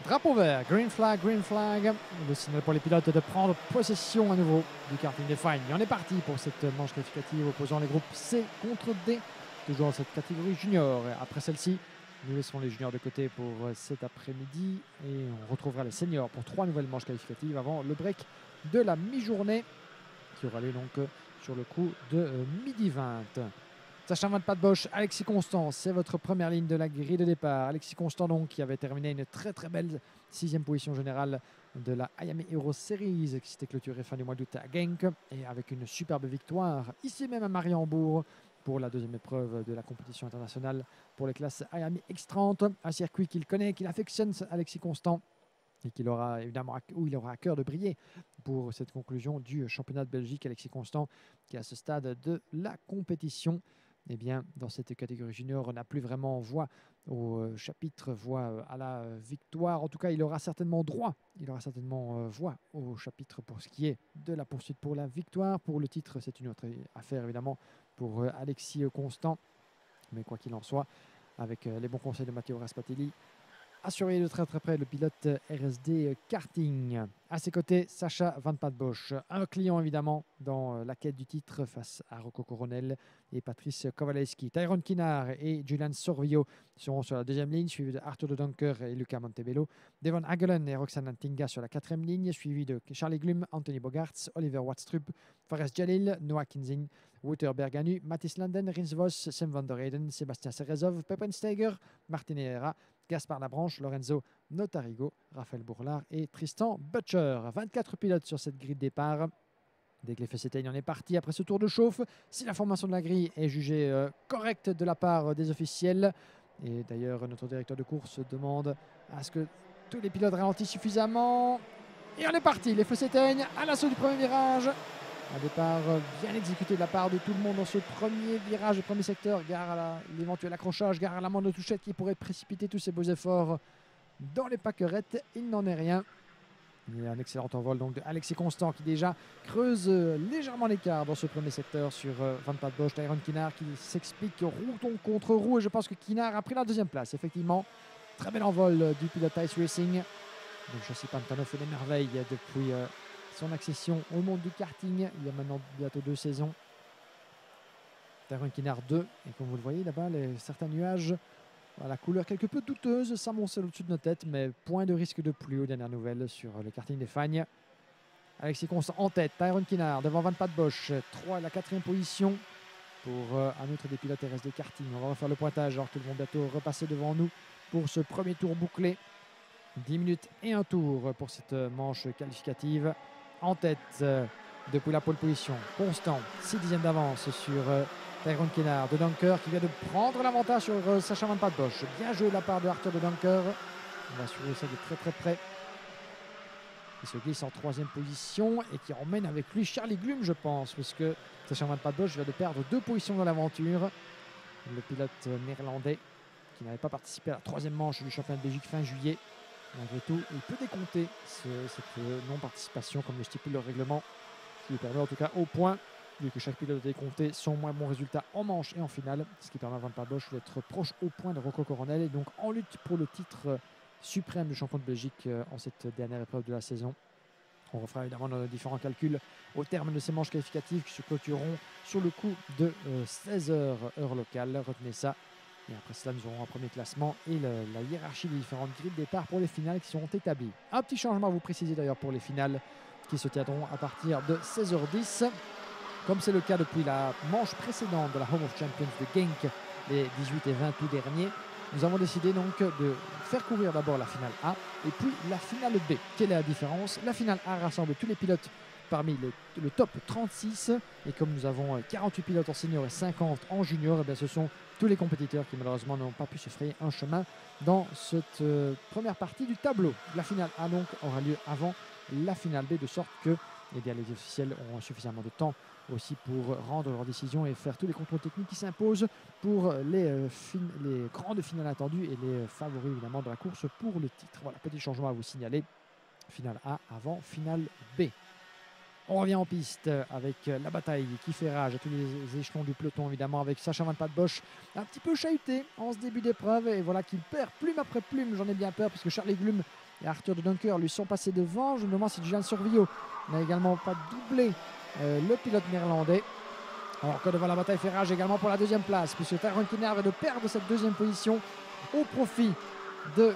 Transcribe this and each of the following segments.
Drapeau vert, green flag, le signal pour les pilotes de prendre possession à nouveau du karting des Fagnes. Et on est parti pour cette manche qualificative opposant les groupes C contre D, toujours dans cette catégorie junior. Après celle-ci, nous laisserons les juniors de côté pour cet après-midi et on retrouvera les seniors pour 3 nouvelles manches qualificatives avant le break de la mi-journée qui aura lieu donc sur le coup de midi 20. Sacha Van Bosch, Alexis Constant, c'est votre première ligne de la grille de départ. Alexis Constant donc qui avait terminé une très très belle 6e position générale de la Ayame Hero Series qui s'était clôturée fin du mois d'août à Genk et avec une superbe victoire ici même à Mariembourg pour la 2e épreuve de la compétition internationale pour les classes Ayame X30, un circuit qu'il connaît, qu'il affectionne Alexis Constant et qu'il aura évidemment où il aura à cœur de briller pour cette conclusion du championnat de Belgique. Alexis Constant qui à ce stade de la compétition, eh bien, dans cette catégorie junior, on n'a plus vraiment voix au chapitre, voix à la victoire. En tout cas, il aura certainement droit, il aura certainement voix au chapitre pour ce qui est de la poursuite pour la victoire. Pour le titre, c'est une autre affaire évidemment pour Alexis Constant. Mais quoi qu'il en soit, avec les bons conseils de Matteo Raspatelli, à surveiller de très très près le pilote RSD Karting. À ses côtés, Sacha Van Bosch, un client évidemment dans la quête du titre face à Rocco Coronel et Patrice Kowalewski. Tyrone Kinard et Julian Sorvio seront sur la 2e ligne, suivi de Arthur de Donker et Luca Montebello. Devon Hagelen et Roxane Antinga sur la 4e ligne, suivi de Charlie Glum, Anthony Bogarts, Oliver Watstrup, Fares Jalil, Noah Kinzing, Wouter Berganu, Mathis Landen, Rins Vos, Sam van der Eyden, Sébastien Serezov, Peppensteiger, Martin Herrera, Gaspard Labranche, Lorenzo Notarigo, Raphaël Bourlard et Tristan Butcher. 24 pilotes sur cette grille de départ. Dès que les feux s'éteignent, on est parti après ce tour de chauffe. Si la formation de la grille est jugée correcte de la part des officiels, et d'ailleurs notre directeur de course demande à ce que tous les pilotes ralentissent suffisamment. Et on est parti, les feux s'éteignent à l'assaut du premier virage. Un départ bien exécuté de la part de tout le monde dans ce premier virage, le premier secteur. Gare à l'éventuel accrochage, gare à l'amende de touchette qui pourrait précipiter tous ces beaux efforts dans les pâquerettes. Il n'en est rien. Il y a un excellent envol donc de Alexis Constant qui déjà creuse légèrement l'écart dans ce premier secteur sur Van Bosch. Tyrone Kinard qui s'explique roue contre roue et je pense que Kinard a pris la 2e place. Effectivement, très bel envol du pilote Ice Racing. Donc Chassis Pantano fait des merveilles depuis son accession au monde du karting. Il y a maintenant bientôt 2 saisons. Tyrone Kinard 2. Et comme vous le voyez là-bas, certains nuages à la couleur quelque peu douteuse s'amoncellent au-dessus de nos têtes, mais point de risque de pluie aux dernières nouvelles sur le karting des Fagnes. Alexis Constant en tête, Tyrone Kinard devant Van Bosch, 3 à la 4e position pour un autre des pilotes RSD karting. On va refaire le pointage alors qu'ils vont bientôt repasser devant nous pour ce premier tour bouclé. 10 minutes et un tour pour cette manche qualificative. En tête depuis la pole position, Constant, 6 dixièmes d'avance sur Tyrone Kinard de Dunker qui vient de prendre l'avantage sur Sacha Van Bosch. Bien joué de la part de Arthur de Dunker. On va suivre ça de très très près. Il se glisse en 3e position et qui emmène avec lui Charlie Glum, je pense, puisque Sacha Van Bosch vient de perdre 2 positions dans l'aventure. Le pilote néerlandais qui n'avait pas participé à la 3e manche du championnat de Belgique fin juillet. Malgré tout, il peut décompter cette non-participation comme le stipule le règlement, qui lui permet en tout cas au point, vu que chaque pilote a décompté son moins bon résultat en manche et en finale, ce qui permet à Van Bosch d'être proche au point de Rocco Coronel et donc en lutte pour le titre suprême de champion de Belgique en cette dernière épreuve de la saison. On refera évidemment nos différents calculs au terme de ces manches qualificatives qui se clôtureront sur le coup de 16h heure locale. Retenez ça. Et après cela, nous aurons un premier classement et la hiérarchie des différentes grilles de départ pour les finales qui seront établies. Un petit changement à vous préciser d'ailleurs pour les finales qui se tiendront à partir de 16h10. Comme c'est le cas depuis la manche précédente de la Home of Champions de Genk, les 18 et 20 août dernier, nous avons décidé donc de faire courir d'abord la finale A et puis la finale B. Quelle est la différence? La finale A rassemble tous les pilotes parmi le top 36 et comme nous avons 48 pilotes en senior et 50 en junior, et bien ce sont tous les compétiteurs qui malheureusement n'ont pas pu se frayer un chemin dans cette première partie du tableau. La finale A donc aura lieu avant la finale B de sorte que eh bien, les officiels auront suffisamment de temps aussi pour rendre leurs décisions et faire tous les contrôles techniques qui s'imposent pour les grandes finales attendues et les favoris évidemment de la course pour le titre. Voilà, petit changement à vous signaler. Finale A avant finale B. On revient en piste avec la bataille qui fait rage à tous les échelons du peloton, évidemment, avec Sacha Van Bosch un petit peu chahuté en ce début d'épreuve. Et voilà qu'il perd plume après plume, j'en ai bien peur, parce que Charlie Glum et Arthur de Dunker lui sont passés devant. Je me demande si Julian Sorvillo n'a également pas doublé le pilote néerlandais. Alors que devant la bataille fait rage également pour la deuxième place, puisque Tyrone Kinnaird vient de perdre cette deuxième position au profit de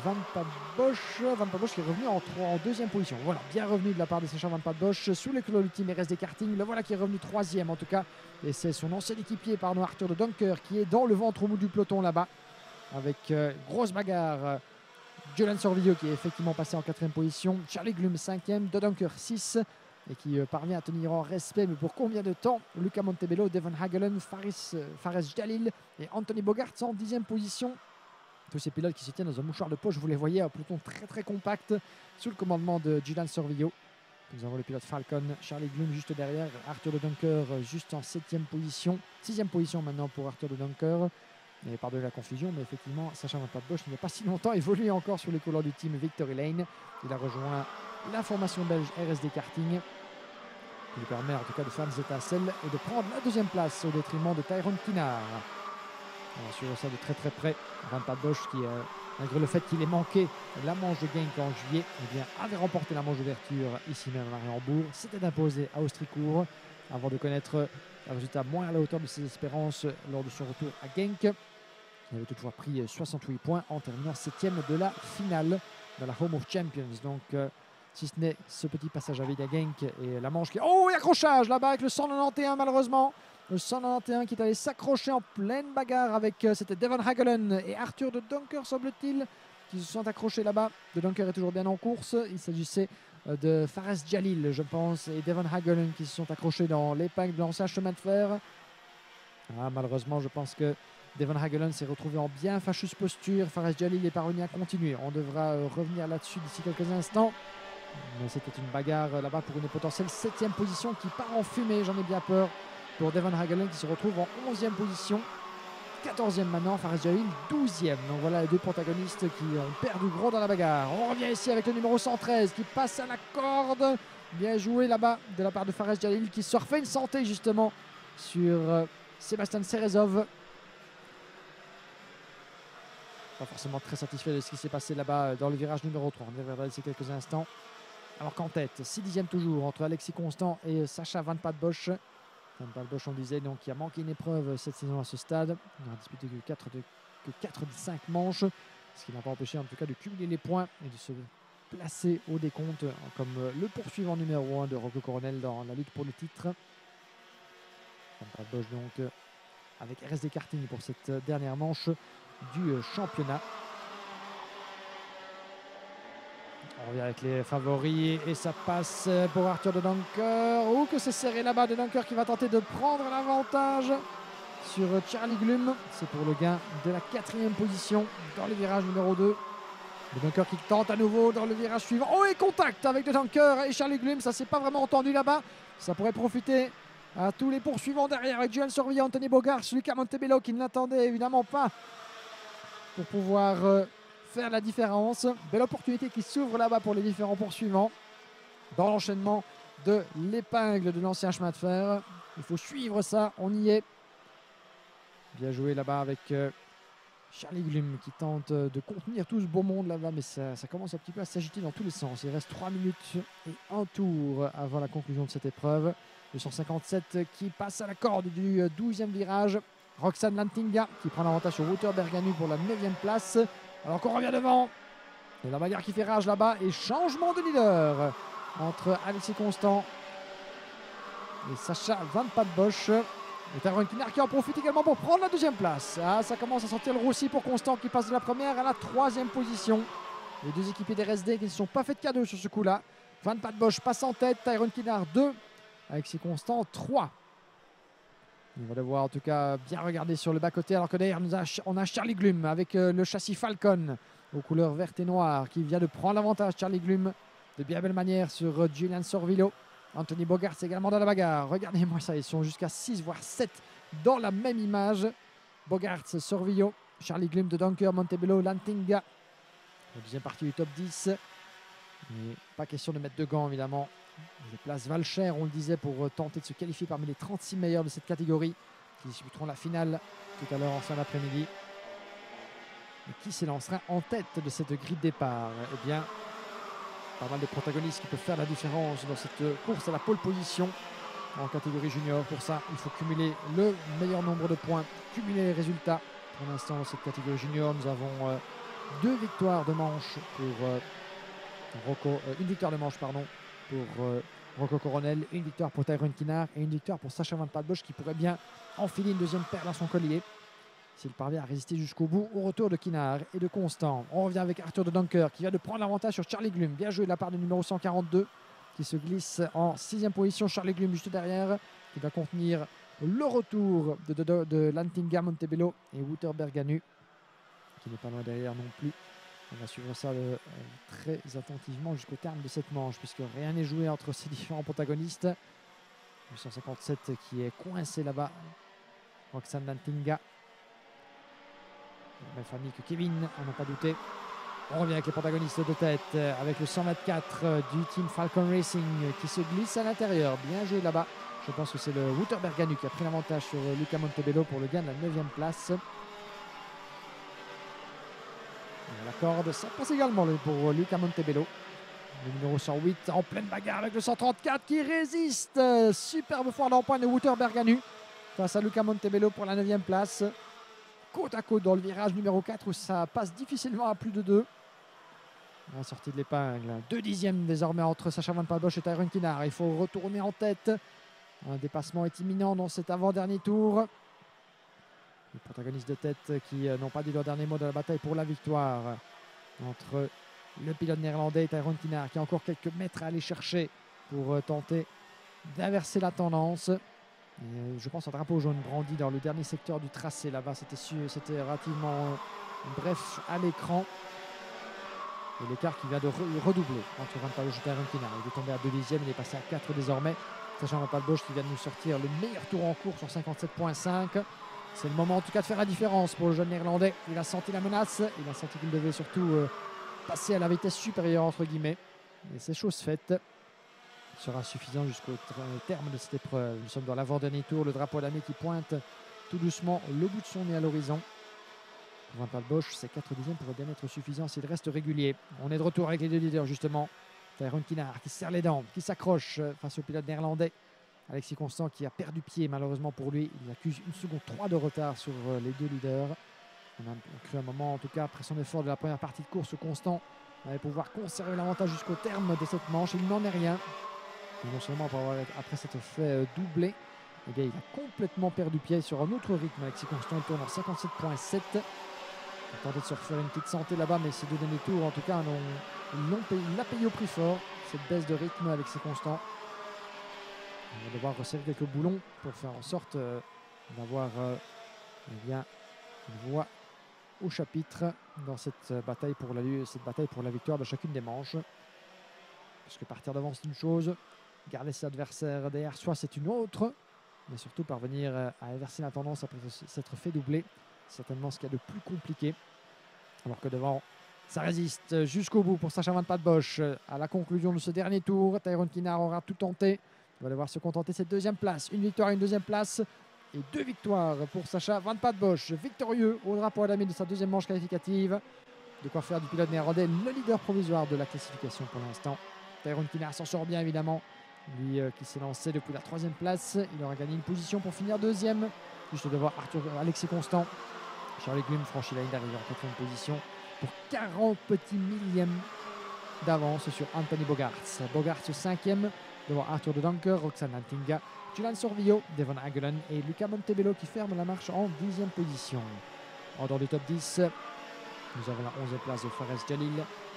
Van Pat Bosch. Van Pat Bosch qui est revenu en deuxième position. Voilà, bien revenu de la part de Sacha Van Pat Bosch sous les couleurs du team RSD Karting. Le voilà qui est revenu troisième en tout cas. Et c'est son ancien équipier, Arthur de Dunker, qui est dans le ventre mou du peloton là-bas. Avec grosse bagarre. Julian Sorvillo qui est effectivement passé en quatrième position. Charlie Glum cinquième, de Dunker 6. Et qui parvient à tenir en respect, mais pour combien de temps? Luca Montebello, Devon Hagelen, Fares Jalil et Anthony Bogart sont en 10e position. Tous ces pilotes qui se tiennent dans un mouchoir de poche, vous les voyez, un peloton très très compact sous le commandement de Julian Sorvillo. Nous avons le pilote Falcon, Charlie Glum juste derrière, Arthur de Dunker juste en 7e position. 6e position maintenant pour Arthur de Dunker. Et pardonnez la confusion, mais effectivement, Sacha Van Pat Bosch n'y a pas si longtemps évolué encore sur les couleurs du team Victory Lane. Il a rejoint la formation belge RSD Karting, qui lui permet en tout cas de faire des étincelles et de prendre la deuxième place au détriment de Tyrone Kinnaird. On va suivre ça de très très près. Van Pat Bosch qui, malgré le fait qu'il ait manqué la manche de Genk en juillet, eh bien, avait remporté la manche d'ouverture ici même à Mariembourg. S'était imposé à Austricourt avant de connaître un résultat moins à la hauteur de ses espérances lors de son retour à Genk. Il avait toutefois pris 68 points en terminant 7e de la finale dans la Home of Champions. Donc, si ce n'est ce petit passage à vide à Genk et la manche qui... Oh, et accrochage là-bas avec le 191 malheureusement. Le 191 qui est allé s'accrocher en pleine bagarre avec... C'était Devon Hagelen et Arthur de Dunker, semble-t-il, qui se sont accrochés là-bas. De Dunker est toujours bien en course. Il s'agissait de Fares Jalil, je pense, et Devon Hagelen qui se sont accrochés dans l'épingle de l'ancien chemin de fer. Ah, malheureusement, je pense que Devon Hagelen s'est retrouvé en bien fâcheuse posture. Fares Jalil est parvenu à continuer. On devra revenir là-dessus d'ici quelques instants. Mais c'était une bagarre là-bas pour une potentielle 7e position qui part en fumée, j'en ai bien peur, pour Devon Hagelen qui se retrouve en 11e position. 14e maintenant, Fares Jalil 12e. Donc voilà les deux protagonistes qui ont perdu gros dans la bagarre. On revient ici avec le numéro 113 qui passe à la corde. Bien joué là-bas de la part de Fares Jalil qui se refait une santé justement sur Sébastien Serezov. Pas forcément très satisfait de ce qui s'est passé là-bas dans le virage numéro 3. On y reviendra d'ici quelques instants. Alors qu'en tête, 6e toujours entre Alexis Constant et Sacha Van Pat Bosch. Van Pat Bosch, on disait, donc, qui a manqué une épreuve cette saison à ce stade. Il n'a disputé que 4 des 5 manches, ce qui n'a pas empêché en tout cas de cumuler les points et de se placer au décompte comme le poursuivant numéro 1 de Rocco Coronel dans la lutte pour le titre. Van Pat Bosch donc avec RSD Karting pour cette dernière manche du championnat. On revient avec les favoris et ça passe pour Arthur de Dunker. Oh, que c'est serré là-bas, de Dunker qui va tenter de prendre l'avantage sur Charlie Glum. C'est pour le gain de la 4e position dans le virage numéro 2. De Dunker qui tente à nouveau dans le virage suivant. Oh, et contact avec de Dunker et Charlie Glum. Ça s'est pas vraiment entendu là-bas. Ça pourrait profiter à tous les poursuivants derrière avec Julian Sorvillo, Anthony Bogart, Luca Montebello qui ne l'attendait évidemment pas pour pouvoir faire la différence. Belle opportunité qui s'ouvre là-bas pour les différents poursuivants dans l'enchaînement de l'épingle de l'ancien chemin de fer. Il faut suivre ça, on y est. Bien joué là-bas avec Charlie Glum qui tente de contenir tout ce beau monde là-bas, mais ça commence un petit peu à s'agiter dans tous les sens. Il reste 3 minutes et un tour avant la conclusion de cette épreuve. Le 157 qui passe à la corde du 12e virage. Roxane Lantinga qui prend l'avantage sur Wouter Berganu pour la 9e place. Alors qu'on revient devant. Et la bagarre qui fait rage là-bas. Et changement de leader entre Alexis Constant et Sacha Van Pat Bosch. Et Tyrone Kinnaird qui en profite également pour prendre la 2e place. Ah, ça commence à sentir le roussi pour Constant qui passe de la 1re à la 3e position. Les deux équipiers d'RSD qui ne se sont pas fait de cadeau sur ce coup-là. Van Pat Bosch passe en tête. Tyrone Kinnaird 2. Alexis Constant 3. On va devoir en tout cas bien regarder sur le bas-côté alors que derrière on a Charlie Glum avec le châssis Falcon aux couleurs vertes et noires qui vient de prendre l'avantage. Charlie Glum de bien belle manière sur Julian Sorvillo. Anthony Bogart également dans la bagarre. Regardez-moi ça, ils sont jusqu'à 6 voire 7 dans la même image. Bogart, Sorvillo, Charlie Glum de Dunker, Montebello, Lantinga. La deuxième partie du top 10. Mais pas question de mettre de gants évidemment. Je place Valcher, on le disait, pour tenter de se qualifier parmi les 36 meilleurs de cette catégorie qui disputeront la finale tout à l'heure en fin d'après-midi. Et qui s'élancera en tête de cette grille de départ? Eh bien, pas mal de protagonistes qui peuvent faire la différence dans cette course à la pole position en catégorie junior. Pour ça, il faut cumuler le meilleur nombre de points, cumuler les résultats. Pour l'instant, dans cette catégorie junior, nous avons 2 victoires de manche pour une victoire de manche pardon, pour Rocco Coronel, une victoire pour Tyrone Kinard et une victoire pour Sacha Van Pattbosch qui pourrait bien enfiler une deuxième perle à son collier s'il parvient à résister jusqu'au bout au retour de Kinard et de Constant. On revient avec Arthur de Dunker qui vient de prendre l'avantage sur Charlie Glum. Bien joué de la part du numéro 142 qui se glisse en 6e position. Charlie Glum juste derrière qui va contenir le retour de Lantinga, Montebello et Wouter Berganu qui n'est pas loin derrière non plus. On va suivre ça très attentivement jusqu'au terme de cette manche puisque rien n'est joué entre ces différents protagonistes. 857 qui est coincé là-bas. Roxane Lantinga. La même famille que Kevin, on n'a pas douté. On revient avec les protagonistes de tête, avec le 124 du team Falcon Racing qui se glisse à l'intérieur. Bien joué là-bas. Je pense que c'est le Wouter Berganu qui a pris l'avantage sur Luca Montebello pour le gain de la 9e place. La corde, ça passe également pour Luca Montebello. Le numéro 108 en pleine bagarre avec le 134 qui résiste. Superbe foire d'empointe de Wouter Berganu face à Luca Montebello pour la 9e place. Côte à côte dans le virage numéro 4 où ça passe difficilement à plus de 2. La sortie de l'épingle. 2 dixièmes désormais entre Sacha Van Pattbosch et Tyrone Kinard. Il faut retourner en tête. Un dépassement est imminent dans cet avant-dernier tour. Les protagonistes de tête qui n'ont pas dit leur dernier mot de la bataille pour la victoire entre le pilote néerlandais et Tyrone Kinard qui a encore quelques mètres à aller chercher pour tenter d'inverser la tendance. Et je pense un drapeau jaune brandi dans le dernier secteur du tracé là-bas. C'était relativement bref à l'écran. Et l'écart qui vient de redoubler entre Van Pattbosch et Tyrone Kinard. Il est tombé à 2 dixièmes, il est passé à 4 désormais. Sachant Van Pattbosch qui vient de nous sortir le meilleur tour en cours sur 57,5. C'est le moment en tout cas de faire la différence pour le jeune néerlandais. Il a senti la menace, il a senti qu'il devait surtout passer à la vitesse supérieure entre guillemets. Et c'est chose faite. Sera suffisant jusqu'au terme de cette épreuve. Nous sommes dans l'avant-dernier tour, le drapeau d'Amé qui pointe tout doucement le bout de son nez à l'horizon. Pour Van Pattbosch, ces 4 dixièmes pourraient bien être suffisants s'il reste régulier. On est de retour avec les 2 leaders justement. Tyrone Kinard qui serre les dents, qui s'accroche face au pilote néerlandais. Alexis Constant qui a perdu pied malheureusement pour lui. Il accuse 1 seconde 3 de retard sur les 2 leaders. On a cru un moment en tout cas après son effort de la première partie de course, Constant allait pouvoir conserver l'avantage jusqu'au terme de cette manche. Il n'en est rien. Et non seulement après s'être fait doubler, eh bien, il a complètement perdu pied sur un autre rythme. Alexis Constant il tourne en 57,7. Il a tenté de se refaire une petite santé là-bas, mais ces 2 derniers tours, en tout cas, il l'a payé au prix fort, cette baisse de rythme Alexis Constant. On va devoir resserrer quelques boulons pour faire en sorte d'avoir eh bien, une voix au chapitre dans cette bataille pour la victoire de chacune des manches. Parce que partir devant, c'est une chose. Garder ses adversaires derrière soi, c'est une autre. Mais surtout parvenir à inverser la tendance après s'être fait doubler, c'est certainement ce qu'il y a de plus compliqué. Alors que devant, ça résiste jusqu'au bout pour Sacha Van Pattbosch. À la conclusion de ce dernier tour, Tyrone Kinard aura tout tenté. Il va devoir se contenter de cette 2e place. Une victoire et une 2e place. Et 2 victoires pour Sacha Van Pattbosch. Victorieux au drapeau d'Amé de sa 2e manche qualificative. De quoi faire du pilote néerlandais le leader provisoire de la classification pour l'instant. Tyrone Kinard s'en sort bien évidemment. Lui qui s'est lancé depuis la 3e place. Il aura gagné une position pour finir 2e. Juste devant Alexis Constant. Charlie Glum franchit la ligne d'arrivée en 4e position. Pour 40 petits millièmes d'avance sur Anthony Bogaerts. Bogaerts 5e devant Arthur de Dunker, Roxane Lantinga, Julian Sorvillo, Devon Agelen et Luca Montebello qui ferment la marche en 10e position. En dehors du top 10, nous avons la 11e place de Fares Jalil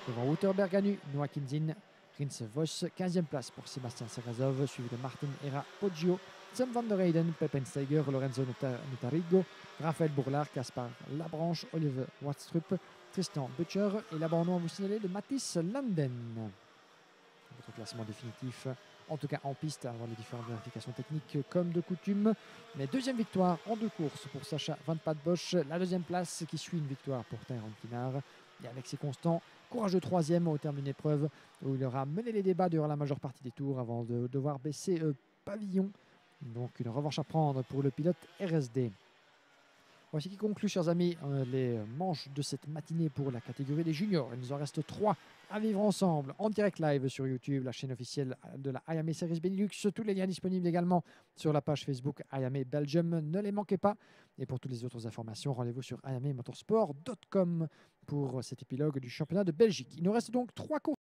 devant Wouter Berganu, Noah Kinzin, Rins Vos, 15e place pour Sébastien Serrazov, suivi de Martin Era Poggio, Sam van der Heyden, Pepen Steiger, Lorenzo Notarigo, Raphaël Bourlard, Caspar Labranche, Oliver Watstrup, Tristan Butcher et l'abandon à vous signaler de Mathis Landen. Votre classement définitif, en tout cas en piste, avant les différentes vérifications techniques comme de coutume. Mais 2e victoire en 2 courses pour Sacha Van Pattbosch. La 2e place qui suit une victoire pour Tyrone Kinard. Et Alexis Constant, courageux 3e au terme d'une épreuve où il aura mené les débats durant la majeure partie des tours avant de devoir baisser pavillon. Donc une revanche à prendre pour le pilote RSD. Voici qui conclut, chers amis, les manches de cette matinée pour la catégorie des juniors. Il nous en reste 3 à vivre ensemble en direct live sur YouTube, la chaîne officielle de la IAME Series Benelux. Tous les liens disponibles également sur la page Facebook IAME Belgium. Ne les manquez pas. Et pour toutes les autres informations, rendez-vous sur iamemotorsport.com pour cet épilogue du championnat de Belgique. Il nous reste donc 3 courses